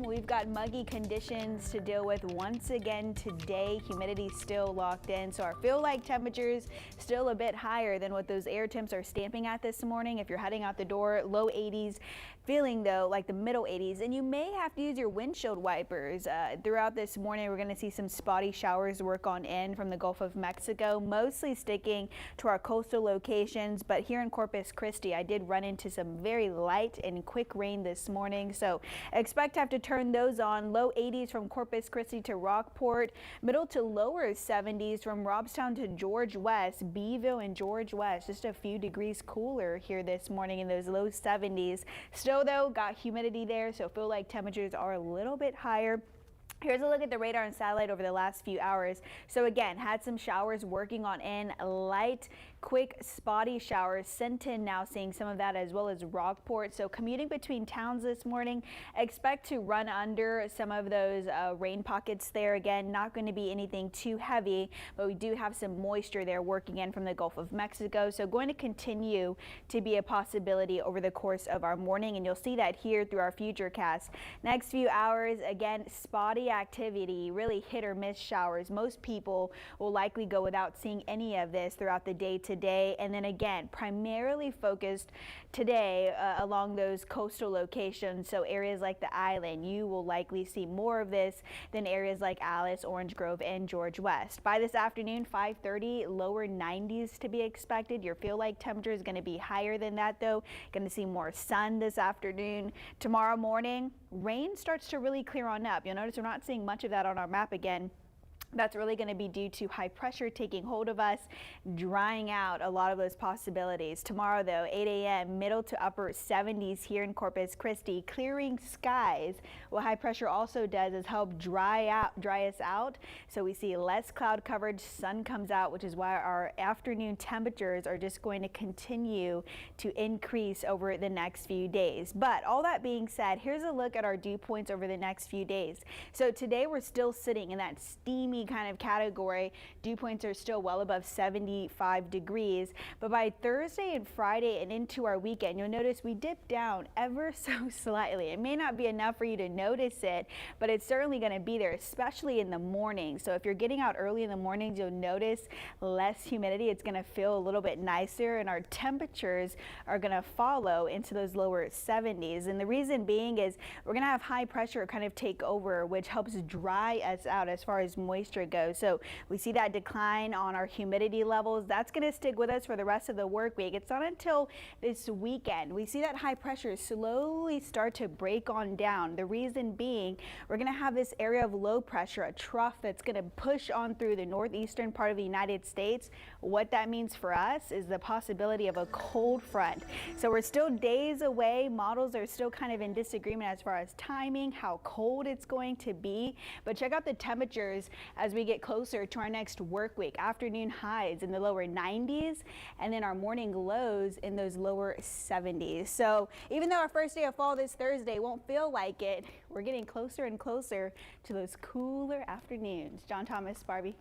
We've got muggy conditions to deal with once again today. Humidity still locked in, so our feel-like temperatures still a bit higher than what those air temps are stamping at this morning. If you're heading out the door, low 80s, feeling though like the middle 80s, and you may have to use your windshield wipers. Throughout this morning, we're going to see some spotty showers work on in from the Gulf of Mexico, mostly sticking to our coastal locations. But here in Corpus Christi, I did run into some very light and quick rain this morning, so expect to have to turn those on. Low 80s from Corpus Christi to Rockport, middle to lower 70s from Robstown to George West, Beeville and George West, just a few degrees cooler here this morning in those low 70s. Still though, got humidity there, so feel like temperatures are a little bit higher. Here's a look at the radar and satellite over the last few hours. So again, had some showers working on in, light, quick, spotty showers. Sinton now seeing some of that, as well as Rockport. So commuting between towns this morning, expect to run under some of those rain pockets there. Again, not going to be anything too heavy, but we do have some moisture there working in from the Gulf of Mexico. So going to continue to be a possibility over the course of our morning, and you'll see that here through our future cast. Next few hours, again, spotty activity, really hit or miss showers. Most people will likely go without seeing any of this throughout the day today, and then again primarily focused today along those coastal locations. So areas like the island, you will likely see more of this than areas like Alice, Orange Grove, and George West. By this afternoon, 5:30, lower 90s to be expected. Your feel like temperature is going to be higher than that though. Going to see more sun this afternoon. Tomorrow morning, rain starts to really clear on up. You'll notice we're not seeing much of that on our map again. That's really going to be due to high pressure taking hold of us, drying out a lot of those possibilities. Tomorrow though, 8 a.m., middle to upper 70s here in Corpus Christi, clearing skies. What high pressure also does is help dry us out. So we see less cloud coverage, sun comes out, which is why our afternoon temperatures are just going to continue to increase over the next few days. But all that being said, here's a look at our dew points over the next few days. So today we're still sitting in that steamy kind of category. Dew points are still well above 75 degrees, but by Thursday and Friday and into our weekend, you'll notice we dip down ever so slightly. It may not be enough for you to notice it, but it's certainly going to be there, especially in the morning. So if you're getting out early in the mornings, you'll notice less humidity. It's going to feel a little bit nicer, and our temperatures are going to follow into those lower 70s. And the reason being is we're going to have high pressure kind of take over, which helps dry us out as far as moisture goes. So we see that decline on our humidity levels. That's going to stick with us for the rest of the work week. It's not until this weekend we see that high pressure slowly start to break on down. The reason being, we're going to have this area of low pressure, a trough that's going to push on through the northeastern part of the United States. What that means for us is the possibility of a cold front. So we're still days away. Models are still kind of in disagreement as far as timing, how cold it's going to be. But check out the temperatures as we get closer to our next work week. Afternoon highs in the lower 90s, and then our morning lows in those lower 70s. So even though our first day of fall this Thursday won't feel like it, we're getting closer and closer to those cooler afternoons. John Thomas, Barbie.